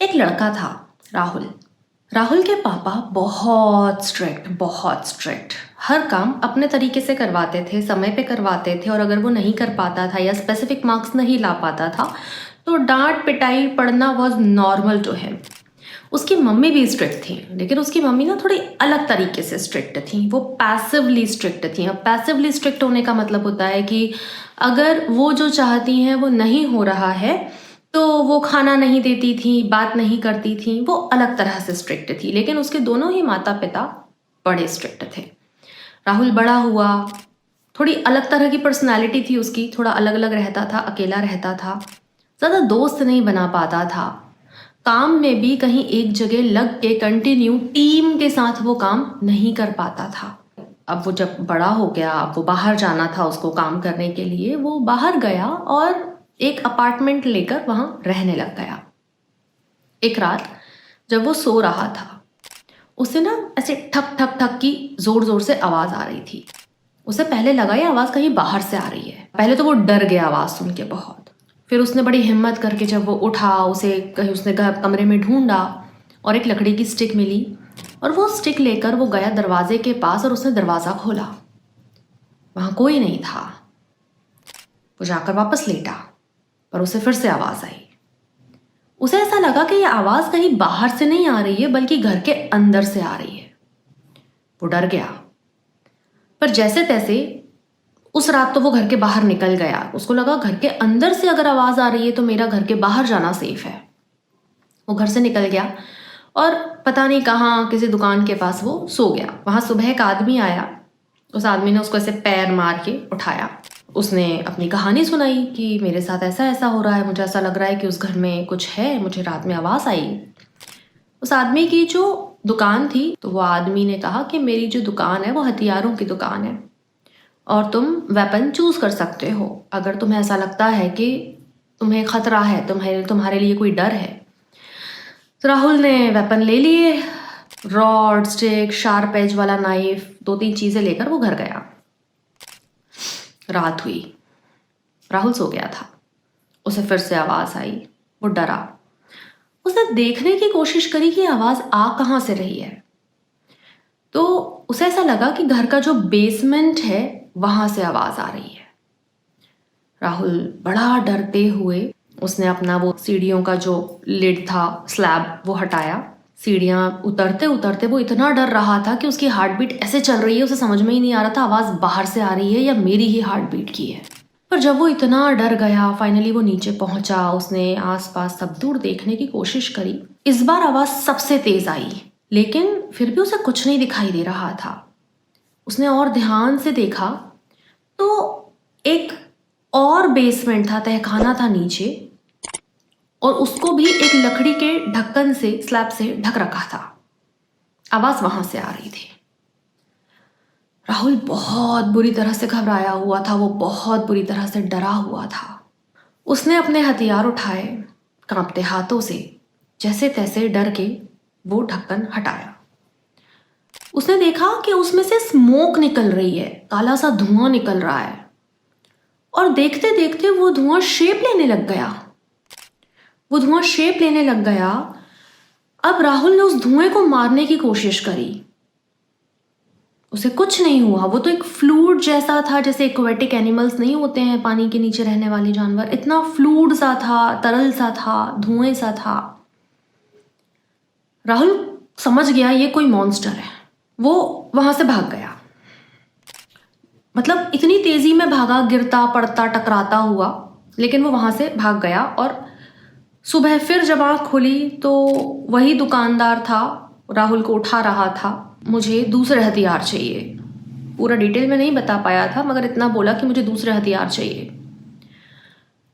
एक लड़का था, राहुल। राहुल के पापा बहुत स्ट्रिक्ट। हर काम अपने तरीके से करवाते थे, समय पे करवाते थे, और अगर वो नहीं कर पाता था या स्पेसिफिक मार्क्स नहीं ला पाता था तो डांट पिटाई पड़ना वॉज नॉर्मल टू हिम। उसकी मम्मी भी स्ट्रिक्ट थी, लेकिन उसकी मम्मी ना थोड़ी अलग तरीके से स्ट्रिक्ट थी। वो पैसिवली स्ट्रिक्ट थी। अब पैसिवली स्ट्रिक्ट होने का मतलब होता है कि अगर वो जो चाहती हैं वो नहीं हो रहा है तो वो खाना नहीं देती थी, बात नहीं करती थी। वो अलग तरह से स्ट्रिक्ट थी, लेकिन उसके दोनों ही माता पिता बड़े स्ट्रिक्ट थे। राहुल बड़ा हुआ, थोड़ी अलग तरह की पर्सनालिटी थी उसकी, थोड़ा अलग अलग रहता था, अकेला रहता था, ज़्यादा दोस्त नहीं बना पाता था। काम में भी कहीं एक जगह लग के कंटिन्यू टीम के साथ वो काम नहीं कर पाता था। अब वो जब बड़ा हो गया, अब वो बाहर जाना था उसको काम करने के लिए, वो बाहर गया और एक अपार्टमेंट लेकर वहां रहने लग गया। एक रात जब वो सो रहा था, उसे ना ऐसे ठक ठक ठक की जोर जोर से आवाज आ रही थी। उसे पहले लगा ये आवाज कहीं बाहर से आ रही है। पहले तो वो डर गया आवाज सुन के बहुत। फिर उसने बड़ी हिम्मत करके जब वो उठा, उसे कहीं उसने कमरे में ढूंढा और एक लकड़ी की स्टिक मिली, और वो स्टिक लेकर वो गया दरवाजे के पास और उसने दरवाज़ा खोला। वहां कोई नहीं था। वो जाकर वापस लेटा, पर उसे फिर से आवाज़ आई। उसे ऐसा लगा कि ये आवाज़ कहीं बाहर से नहीं आ रही है, बल्कि घर के अंदर से आ रही है। वो डर गया, पर जैसे तैसे उस रात तो वो घर के बाहर निकल गया। उसको लगा घर के अंदर से अगर आवाज़ आ रही है तो मेरा घर के बाहर जाना सेफ है। वो घर से निकल गया और पता नहीं कहाँ किसी दुकान के पास वो सो गया। वहाँ सुबह एक आदमी आया। उस आदमी ने उसको ऐसे पैर मार के उठाया। उसने अपनी कहानी सुनाई कि मेरे साथ ऐसा ऐसा हो रहा है, मुझे ऐसा लग रहा है कि उस घर में कुछ है, मुझे रात में आवाज़ आई। उस आदमी की जो दुकान थी, तो वो आदमी ने कहा कि मेरी जो दुकान है वो हथियारों की दुकान है और तुम वेपन चूज कर सकते हो अगर तुम्हें ऐसा लगता है कि तुम्हें खतरा है, तुम्हारे लिए कोई डर है। तो राहुल ने वेपन ले लिए, रॉड, स्टिक, शार्प एज वाला नाइफ, 2-3 चीजें लेकर वो घर गया। रात हुई, राहुल सो गया था। उसे फिर से आवाज आई। वो डरा। उसने देखने की कोशिश करी कि आवाज आ कहाँ से रही है। तो उसे ऐसा लगा कि घर का जो बेसमेंट है वहां से आवाज आ रही है। राहुल बड़ा डरते हुए उसने अपना वो सीढ़ियों का जो लिड था, स्लैब, वो हटाया। सीढ़ियां उतरते उतरते वो इतना डर रहा था कि उसकी हार्ट बीट ऐसे चल रही है, उसे समझ में ही नहीं आ रहा था आवाज बाहर से आ रही है या मेरी ही हार्ट बीट की है। पर जब वो इतना डर गया, फाइनली वो नीचे पहुंचा, उसने आसपास सब दूर देखने की कोशिश करी। इस बार आवाज सबसे तेज आई, लेकिन फिर भी उसे कुछ नहीं दिखाई दे रहा था। उसने और ध्यान से देखा तो एक और बेसमेंट था, तहखाना था नीचे, और उसको भी एक लकड़ी के ढक्कन से, स्लैब से ढक रखा था। आवाज वहां से आ रही थी। राहुल बहुत बुरी तरह से घबराया हुआ था, वो बहुत बुरी तरह से डरा हुआ था। उसने अपने हथियार उठाए, कांपते हाथों से जैसे तैसे डर के वो ढक्कन हटाया। उसने देखा कि उसमें से स्मोक निकल रही है, काला सा धुआं निकल रहा है, और देखते देखते वो धुआं शेप लेने लग गया। अब राहुल ने उस धुएं को मारने की कोशिश करी। उसे कुछ नहीं हुआ। वो तो एक फ्लूइड जैसा था, जैसे एक्वेटिक एनिमल्स नहीं होते हैं पानी के नीचे रहने वाले जानवर, इतना फ्लूइड सा था, तरल सा था, धुएं सा था। राहुल समझ गया ये कोई मॉन्स्टर है। वो वहां से भाग गया। मतलब इतनी तेजी में भागा, गिरता पड़ता टकराता हुआ, लेकिन वो वहां से भाग गया। और सुबह फिर जब आँख खुली तो वही दुकानदार था, राहुल को उठा रहा था। मुझे दूसरे हथियार चाहिए। पूरा डिटेल में नहीं बता पाया था, मगर इतना बोला कि मुझे दूसरे हथियार चाहिए।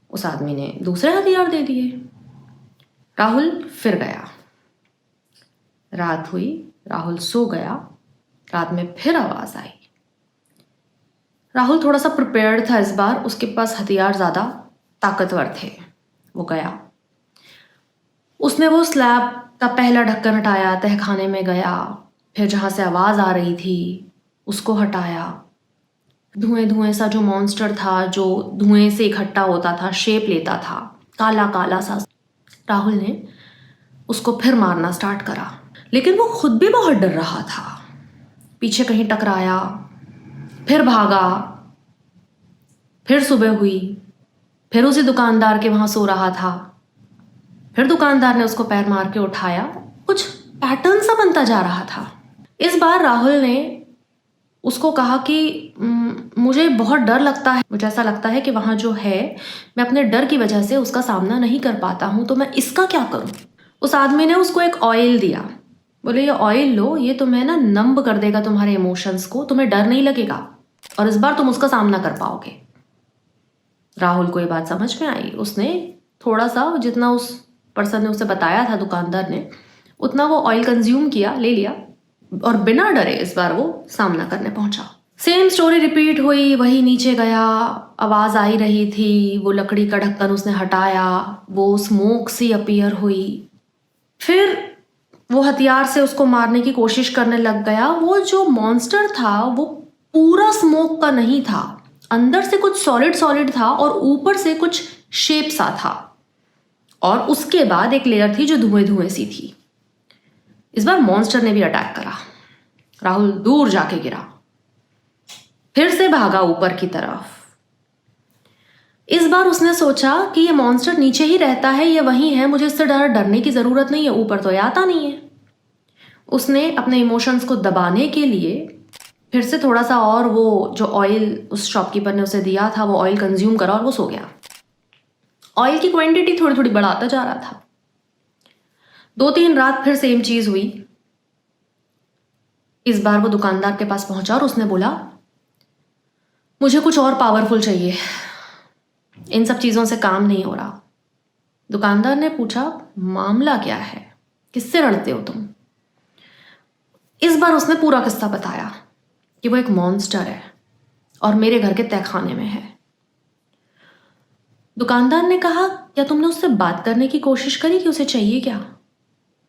उस आदमी ने दूसरे हथियार दे दिए। राहुल फिर गया। रात हुई, राहुल सो गया। रात में फिर आवाज आई। राहुल थोड़ा सा प्रिपेयर्ड था इस बार, उसके पास हथियार ज्यादा ताकतवर थे। वो गया, उसने वो स्लैब का पहला ढक्कन हटाया, तहखाने में गया, फिर जहां से आवाज आ रही थी उसको हटाया। धुएं धुएं सा जो मॉन्स्टर था, जो धुएं से इकट्ठा होता था, शेप लेता था, काला काला सा, राहुल ने उसको फिर मारना स्टार्ट करा, लेकिन वो खुद भी बहुत डर रहा था। पीछे कहीं टकराया, फिर भागा, फिर सुबह हुई, फिर उसी दुकानदार के वहाँ सो रहा था, फिर दुकानदार ने उसको पैर मार के उठाया। कुछ पैटर्न सा बनता जा रहा था। इस बार राहुल ने उसको कहा कि मुझे बहुत डर लगता है, मुझे ऐसा लगता है कि वहाँ जो है मैं अपने डर की वजह से उसका सामना नहीं कर पाता हूँ, तो मैं इसका क्या करूँ। उस आदमी ने उसको एक ऑयल दिया, बोले ये ऑयल लो, ये तुम्हें ना नंब कर देगा तुम्हारे इमोशंस को, तुम्हें डर नहीं लगेगा और इस बार तुम उसका सामना कर पाओगे। राहुल को ये बात समझ में आई। उसने थोड़ा सा, जितना उस पर्सन ने उसे बताया था, दुकानदार ने, उतना वो ऑयल कंज्यूम किया, ले लिया और बिना डरे इस बार वो सामना करने पहुंचा। सेम स्टोरी रिपीट हुई। वही नीचे गया, आवाज आई रही थी, वो लकड़ी का ढक्कन उसने हटाया, वो स्मोक सी अपीयर हुई। फिर वो हथियार से उसको मारने की कोशिश करने लग गया। वो जो मॉन्स्टर था वो पूरा स्मोक का नहीं था, अंदर से कुछ सॉलिड सॉलिड था और ऊपर से कुछ शेप सा था, और उसके बाद एक लेयर थी जो धुएं धुएं सी थी। इस बार मॉन्स्टर ने भी अटैक करा। राहुल दूर जाके गिरा, फिर से भागा ऊपर की तरफ। इस बार उसने सोचा कि ये मॉन्स्टर नीचे ही रहता है, ये वहीं है, मुझे इससे डरने की जरूरत नहीं है, ऊपर तो ये आता नहीं है। उसने अपने इमोशंस को दबाने के लिए फिर से थोड़ा सा और वो जो ऑयल उस शॉपकीपर ने उसे दिया था वो ऑयल कंज्यूम करा और वो सो गया। ऑयल की क्वांटिटी थोड़ी थोड़ी बढ़ाता जा रहा था। 2-3 रात फिर सेम चीज हुई। इस बार वो दुकानदार के पास पहुंचा और उसने बोला मुझे कुछ और पावरफुल चाहिए, इन सब चीजों से काम नहीं हो रहा। दुकानदार ने पूछा मामला क्या है, किससे लड़ते हो तुम। इस बार उसने पूरा किस्सा बताया कि वो एक मॉन्स्टर है और मेरे घर के तहखाने में है। दुकानदार ने कहा क्या तुमने उससे बात करने की कोशिश करी कि उसे चाहिए क्या।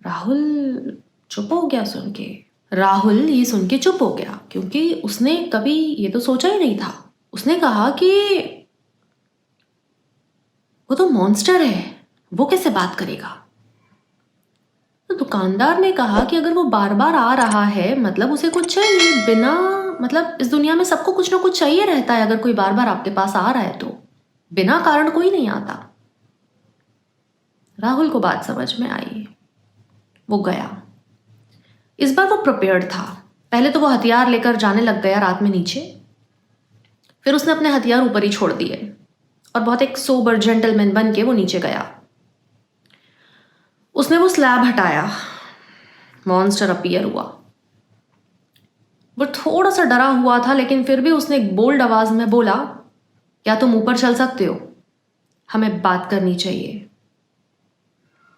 राहुल चुप हो गया सुन के। राहुल ये सुन के चुप हो गया क्योंकि उसने कभी ये तो सोचा ही नहीं था। उसने कहा कि वो तो मॉन्स्टर है, वो कैसे बात करेगा। तो दुकानदार ने कहा कि अगर वो बार बार आ रहा है मतलब उसे कुछ चाहिए। बिना मतलब इस दुनिया में सबको कुछ ना कुछ चाहिए रहता है। अगर कोई बार बार आपके पास आ रहा है तो बिना कारण कोई नहीं आता। राहुल को बात समझ में आई, वो गया। इस बार वो प्रिपेयर्ड था। पहले तो वो हथियार लेकर जाने लग गया रात में नीचे, फिर उसने अपने हथियार ऊपर ही छोड़ दिए और बहुत एक सोबर जेंटलमैन बन के वो नीचे गया। उसने वो स्लैब हटाया, मॉन्स्टर अपीयर हुआ। वो थोड़ा सा डरा हुआ था लेकिन फिर भी उसने एक बोल्ड आवाज में बोला क्या तुम ऊपर चल सकते हो, हमें बात करनी चाहिए।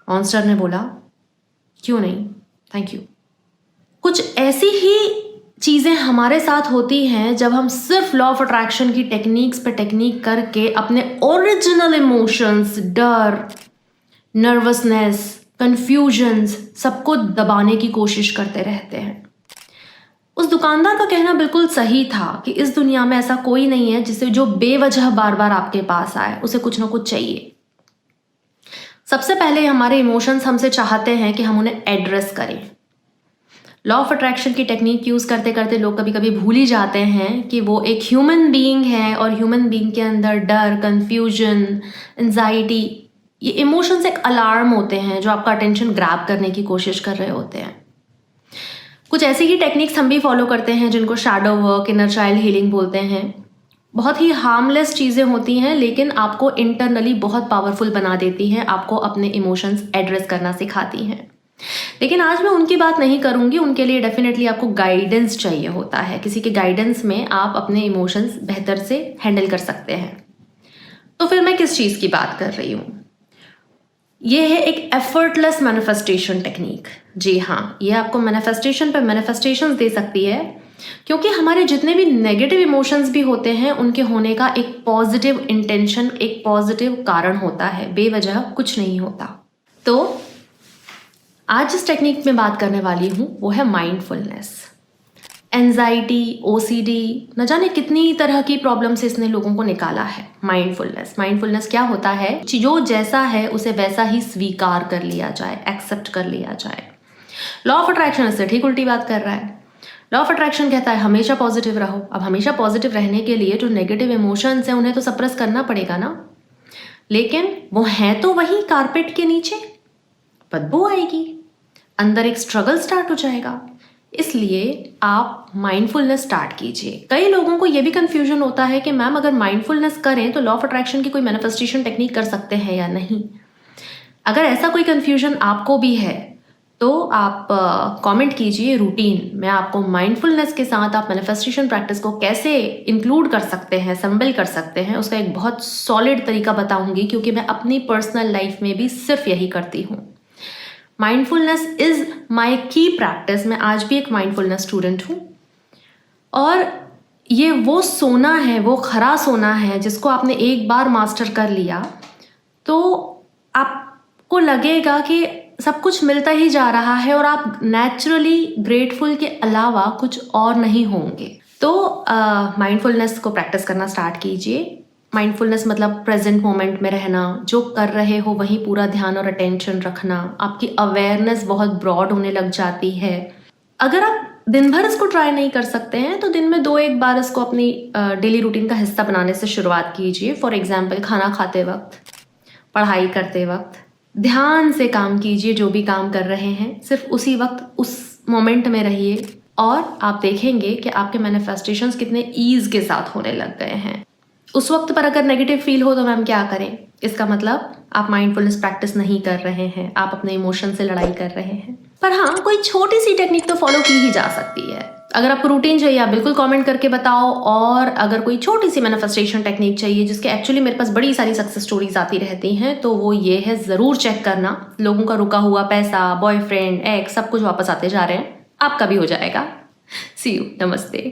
मॉन्स्टर ने बोला क्यों नहीं, थैंक यू। कुछ ऐसी ही चीजें हमारे साथ होती हैं जब हम सिर्फ लॉ ऑफ अट्रैक्शन की टेक्निक्स पे टेक्निक करके अपने ओरिजिनल इमोशंस, डर, नर्वसनेस, कंफ्यूजन्स सबको दबाने की कोशिश करते रहते हैं। उस दुकानदार का कहना बिल्कुल सही था कि इस दुनिया में ऐसा कोई नहीं है जिसे जो बेवजह बार बार आपके पास आए, उसे कुछ ना कुछ चाहिए। सबसे पहले हमारे इमोशंस हमसे चाहते हैं कि हम उन्हें एड्रेस करें। लॉ ऑफ अट्रैक्शन की टेक्निक यूज करते करते लोग कभी कभी भूल ही जाते हैं कि वो एक ह्यूमन बीइंग है और ह्यूमन बीइंग के अंदर डर, कंफ्यूजन, एंजाइटी, ये इमोशंस एक अलार्म होते हैं जो आपका अटेंशन ग्रैब करने की कोशिश कर रहे होते हैं। कुछ ऐसी ही टेक्निक्स हम भी फॉलो करते हैं जिनको shadow work, inner child healing बोलते हैं। बहुत ही हार्मलेस चीज़ें होती हैं लेकिन आपको इंटरनली बहुत पावरफुल बना देती हैं, आपको अपने इमोशंस एड्रेस करना सिखाती हैं। लेकिन आज मैं उनकी बात नहीं करूंगी, उनके लिए डेफिनेटली आपको गाइडेंस चाहिए होता है। किसी के गाइडेंस में आप अपने इमोशंस बेहतर से हैंडल कर सकते हैं। तो फिर मैं किस चीज़ की बात कर रही हूँ, ये है एक एफर्टलेस मैनिफेस्टेशन टेक्निक। जी हाँ, ये आपको मैनिफेस्टेशन पे मैनिफेस्टेशंस दे सकती है क्योंकि हमारे जितने भी नेगेटिव इमोशंस भी होते हैं उनके होने का एक पॉजिटिव इंटेंशन, एक पॉजिटिव कारण होता है, बेवजह कुछ नहीं होता। तो आज जिस टेक्निक में बात करने वाली हूँ वो है माइंडफुलनेस। एंजाइटी, ओसीडी, न जाने कितनी तरह की प्रॉब्लम से इसने लोगों को निकाला है। माइंडफुलनेस क्या होता है? जो जैसा है उसे वैसा ही स्वीकार कर लिया जाए, एक्सेप्ट कर लिया जाए। लॉ ऑफ अट्रैक्शन इससे ठीक उल्टी बात कर रहा है। लॉ ऑफ अट्रैक्शन कहता है हमेशा पॉजिटिव रहो। अब हमेशा पॉजिटिव रहने के लिए जो नेगेटिव इमोशंस हैं उन्हें तो सप्रेस करना पड़ेगा ना, लेकिन वो हैं तो वही कारपेट के नीचे, बदबू आएगी, अंदर एक स्ट्रगल स्टार्ट हो जाएगा। इसलिए आप माइंडफुलनेस स्टार्ट कीजिए। कई लोगों को ये भी कंफ्यूजन होता है कि मैम अगर माइंडफुलनेस करें तो लॉ ऑफ अट्रैक्शन की कोई मैनिफेस्टेशन टेक्निक कर सकते हैं या नहीं। अगर ऐसा कोई कंफ्यूजन आपको भी है तो आप कमेंट कीजिए रूटीन। मैं आपको माइंडफुलनेस के साथ आप मैनिफेस्टेशन प्रैक्टिस को कैसे इंक्लूड कर सकते हैं, सम्मिल कर सकते हैं, उसका एक बहुत सॉलिड तरीका बताऊंगी, क्योंकि मैं अपनी पर्सनल लाइफ में भी सिर्फ यही करती हूँ। माइंडफुलनेस इज माई की प्रैक्टिस। मैं आज भी एक माइंडफुलनेस स्टूडेंट हूँ और ये वो सोना है, वो खरा सोना है जिसको आपने एक बार मास्टर कर लिया तो आपको लगेगा कि सब कुछ मिलता ही जा रहा है और आप नेचुरली ग्रेटफुल के अलावा कुछ और नहीं होंगे। तो माइंडफुलनेस को प्रैक्टिस करना स्टार्ट कीजिए। माइंडफुलनेस मतलब प्रेजेंट मोमेंट में रहना, जो कर रहे हो वहीं पूरा ध्यान और अटेंशन रखना। आपकी अवेयरनेस बहुत ब्रॉड होने लग जाती है। अगर आप दिन भर इसको ट्राई नहीं कर सकते हैं तो दिन में 2-1 बार इसको अपनी डेली रूटीन का हिस्सा बनाने से शुरुआत कीजिए। फॉर एग्जाम्पल, खाना खाते वक्त, पढ़ाई करते वक्त ध्यान से काम कीजिए। जो भी काम कर रहे हैं सिर्फ उसी वक्त उस मोमेंट में रहिए और आप देखेंगे कि आपके मैनिफेस्टेशंस कितने ईज के साथ होने लग गए हैं। उस वक्त पर अगर नेगेटिव फील हो तो मैम क्या करें? इसका मतलब आप माइंडफुलनेस प्रैक्टिस नहीं कर रहे हैं, आप अपने इमोशन से लड़ाई कर रहे हैं। पर हाँ, कोई छोटी सी टेक्निक तो फॉलो की ही जा सकती है। अगर आपको रूटीन चाहिए आप बिल्कुल कमेंट करके बताओ, और अगर कोई छोटी सी मैनिफेस्टेशन टेक्निक चाहिए, जिसके एक्चुअली मेरे पास बड़ी सारी सक्सेस स्टोरीज आती रहती हैं, तो वो ये है, ज़रूर चेक करना। लोगों का रुका हुआ पैसा, बॉयफ्रेंड, एक्स, सब कुछ वापस आते जा रहे हैं, आपका भी हो जाएगा। सी यू, नमस्ते।